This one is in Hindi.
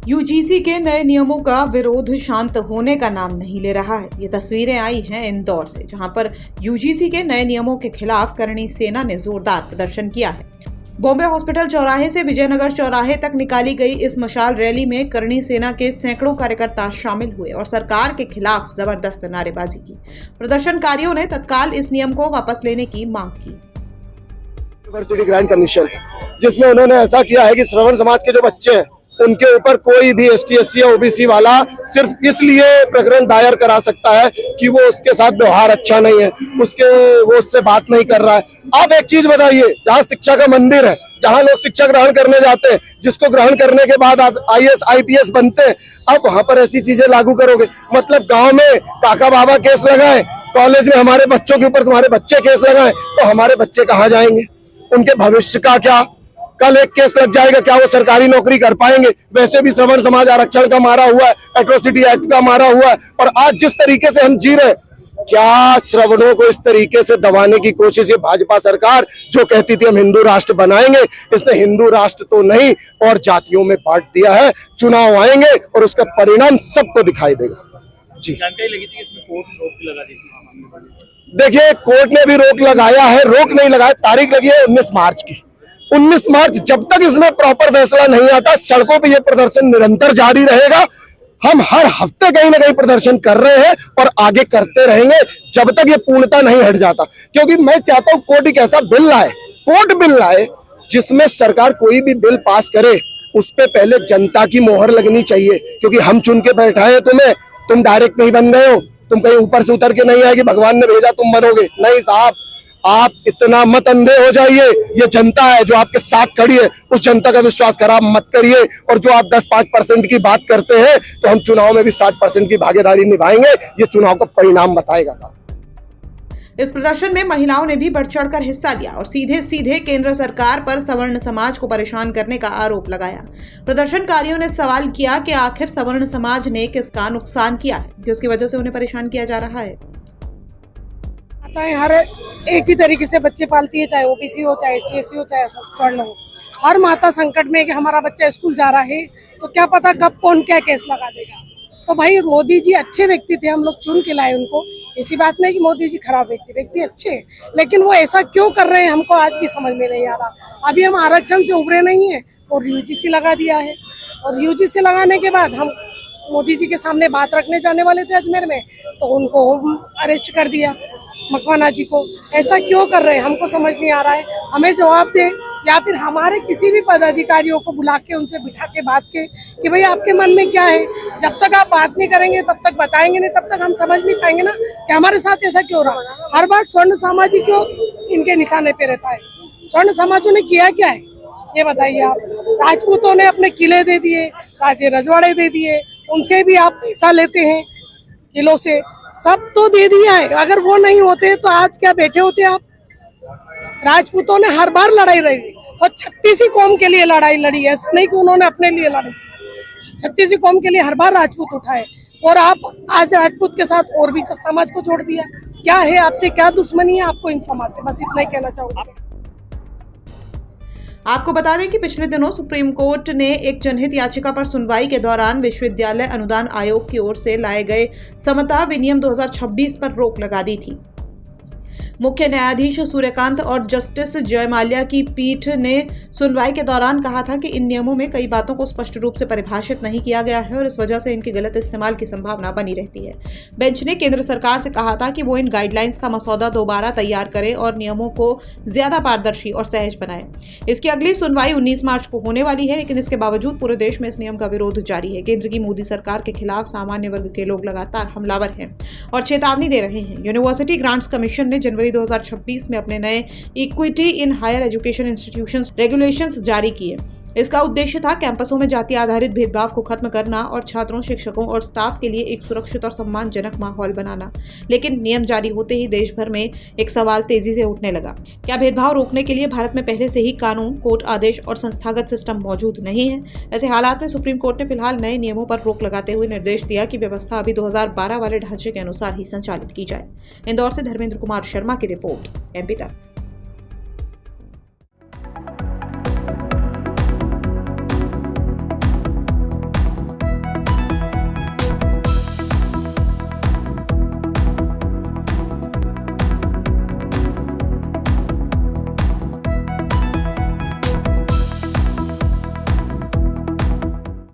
यूजीसी के नए नियमों का विरोध शांत होने का नाम नहीं ले रहा है। ये तस्वीरें आई हैं इंदौर से, जहां पर यूजीसी के नए नियमों के खिलाफ करणी सेना ने जोरदार प्रदर्शन किया है। बॉम्बे हॉस्पिटल चौराहे से विजयनगर चौराहे तक निकाली गई इस मशाल रैली में करणी सेना के सैकड़ों कार्यकर्ता शामिल हुए और सरकार के खिलाफ जबरदस्त नारेबाजी की। प्रदर्शनकारियों ने तत्काल इस नियम को वापस लेने की मांग की। यूनिवर्सिटी ग्रांट कमीशन, जिसमें उन्होंने ऐसा किया है कि श्रवण समाज के जो बच्चे हैं उनके ऊपर कोई भी एसटी, एससी या ओबीसी वाला सिर्फ इसलिए प्रकरण दायर करा सकता है कि वो उसके साथ व्यवहार अच्छा नहीं है, वो उससे बात नहीं कर रहा है। आप एक चीज बताइए, जहाँ शिक्षा का मंदिर है, जहाँ लोग शिक्षा ग्रहण करने जाते हैं, जिसको ग्रहण करने के बाद आईएएस आईपीएस बनते हैं, आप वहां पर ऐसी चीजें लागू करोगे? मतलब गाँव में काका बाबा केस लगाए, कॉलेज में हमारे बच्चों के ऊपर तुम्हारे बच्चे केस लगाए, तो हमारे बच्चे कहाँ जाएंगे? उनके भविष्य का क्या? कल एक केस लग जाएगा, क्या वो सरकारी नौकरी कर पाएंगे? वैसे भी श्रवण समाज आरक्षण का मारा हुआ है, एट्रोसिटी एक्ट का मारा हुआ है, और आज जिस तरीके से हम जी रहे, क्या श्रवणों को इस तरीके से दबाने की कोशिश? ये भाजपा सरकार जो कहती थी हम हिंदू राष्ट्र बनाएंगे, इसने हिंदू राष्ट्र तो नहीं और जातियों में बांट दिया है। चुनाव आएंगे और उसका परिणाम सबको दिखाई देगा। जी, जानकारी लगी थी इसमें कोर्ट रोक लगा दी थी। देखिए, कोर्ट ने भी रोक लगाया है, रोक नहीं लगाया, तारीख लगी है 19 मार्च की। 19 मार्च, जब तक इसमें प्रॉपर फैसला नहीं आता, सड़कों पे ये प्रदर्शन निरंतर जारी रहेगा। हम हर हफ्ते कहीं ना कहीं प्रदर्शन कर रहे हैं और आगे करते रहेंगे जब तक ये पूर्णता नहीं हट जाता। क्योंकि मैं चाहता हूं कोर्ट एक ऐसा बिल लाए, कोर्ट बिल लाए, जिसमें सरकार कोई भी बिल पास करे उस पे पहले जनता की मोहर लगनी चाहिए। क्योंकि हम चुन के बैठाए हैं तुम्हें, तुम डायरेक्ट नहीं बन गए हो, तुम कहीं ऊपर से उतर के नहीं आए कि भगवान ने भेजा तुम बनोगे। नहीं साहब, आप इतना मत अंधे हो जाइए। ये जनता है जो आपके साथ खड़ी है, उस जनता का विश्वास खराब मत करिए। और जो आप 10-5% की बात करते हैं, तो हम चुनाव में भी 60% की भागीदारी निभाएंगे। ये चुनाव का परिणाम बताएगा साहब। इस प्रदर्शन में महिलाओं ने भी बढ़ चढ़कर हिस्सा लिया और सीधे सीधे केंद्र सरकार पर सवर्ण समाज को परेशान करने का आरोप लगाया। प्रदर्शनकारियों ने सवाल किया कि आखिर सवर्ण समाज ने किसका नुकसान किया है जिसकी वजह से उन्हें परेशान किया जा रहा है। हर एक ही तरीके से बच्चे पालती है, चाहे ओबीसी हो, चाहे एसटी हो, चाहे स्वर्ण हो। हर माता संकट में कि हमारा बच्चा स्कूल जा रहा है तो क्या पता कब कौन क्या केस लगा देगा। तो भाई मोदी जी अच्छे व्यक्ति थे, हम लोग चुन के लाए उनको। ऐसी बात नहीं कि मोदी जी खराब व्यक्ति अच्छे, लेकिन वो ऐसा क्यों कर रहे हैं हमको आज भी समझ में नहीं आ रहा। अभी हम आरक्षण से उभरे नहीं है और यूजीसी लगा दिया है, और यूजीसी लगाने के बाद हम मोदी जी के सामने बात रखने जाने वाले थे अजमेर में, तो उनको अरेस्ट कर दिया, मकवाना जी को। ऐसा क्यों कर रहे हैं हमको समझ नहीं आ रहा है। हमें जवाब दे, या फिर हमारे किसी भी पदाधिकारियों को बुला के उनसे बिठा के बात के कि भाई आपके मन में क्या है। जब तक आप बात नहीं करेंगे, तब तक बताएंगे नहीं, तब तक हम समझ नहीं पाएंगे ना कि हमारे साथ ऐसा क्यों रहा। हर बार स्वर्ण समाज ही क्यों इनके निशाने पे रहता है। स्वर्ण समाजों ने किया क्या है ये बताइए आप। राजपूतों ने अपने किले दे दिए, राजे रजवाड़े दे दिए, उनसे भी आप पैसा लेते हैं किलो से, सब तो दे दिया है। अगर वो नहीं होते तो आज क्या बैठे होते आप। राजपूतों ने हर बार लड़ाई लड़ी और 36 कौम के लिए लड़ाई लड़ी है, ऐसा नहीं कि उन्होंने अपने लिए लड़ी। 36 कौम के लिए हर बार राजपूत उठाए, और आप आज राजपूत के साथ और भी समाज को जोड़ दिया। क्या है, आपसे क्या दुश्मनी है आपको इन समाज से? बस इतना ही कहना चाहूंगा। आपको बता दें कि पिछले दिनों सुप्रीम कोर्ट ने एक जनहित याचिका पर सुनवाई के दौरान विश्वविद्यालय अनुदान आयोग की ओर से लाए गए समता विनियम 2026 पर रोक लगा दी थी। मुख्य न्यायाधीश सूर्यकांत और जस्टिस जयमाल्या की पीठ ने सुनवाई के दौरान कहा था कि इन नियमों में कई बातों को स्पष्ट रूप से परिभाषित नहीं किया गया है और इस वजह से इनके गलत इस्तेमाल की संभावना बनी रहती है। बेंच ने केंद्र सरकार से कहा था कि वो इन गाइडलाइंस का मसौदा दोबारा तैयार करे और नियमों को ज्यादा पारदर्शी और सहज बनाए। इसकी अगली सुनवाई 19 मार्च को होने वाली है, लेकिन इसके बावजूद पूरे देश में इस नियम का विरोध जारी है। केंद्र की मोदी सरकार के खिलाफ सामान्य वर्ग के लोग लगातार हमलावर हैं और चेतावनी दे रहे हैं। यूनिवर्सिटी ग्रांट्स कमीशन ने जनवरी 2026 में अपने नए equity in higher education institutions regulations जारी किए। इसका उद्देश्य था कैंपसों में जाति आधारित भेदभाव को खत्म करना और छात्रों, शिक्षकों और स्टाफ के लिए एक सुरक्षित और सम्मानजनक माहौल बनाना। लेकिन नियम जारी होते ही देश भर में एक सवाल तेजी से उठने लगा। क्या भेदभाव रोकने के लिए भारत में पहले से ही कानून, कोर्ट आदेश और संस्थागत सिस्टम मौजूद नहीं है? ऐसे हालात में सुप्रीम कोर्ट ने फिलहाल नए नियमों पर रोक लगाते हुए निर्देश दिया कि व्यवस्था अभी 2012 वाले ढांचे के अनुसार ही संचालित की जाए। इंदौर से धर्मेंद्र कुमार शर्मा की रिपोर्ट, MP तक।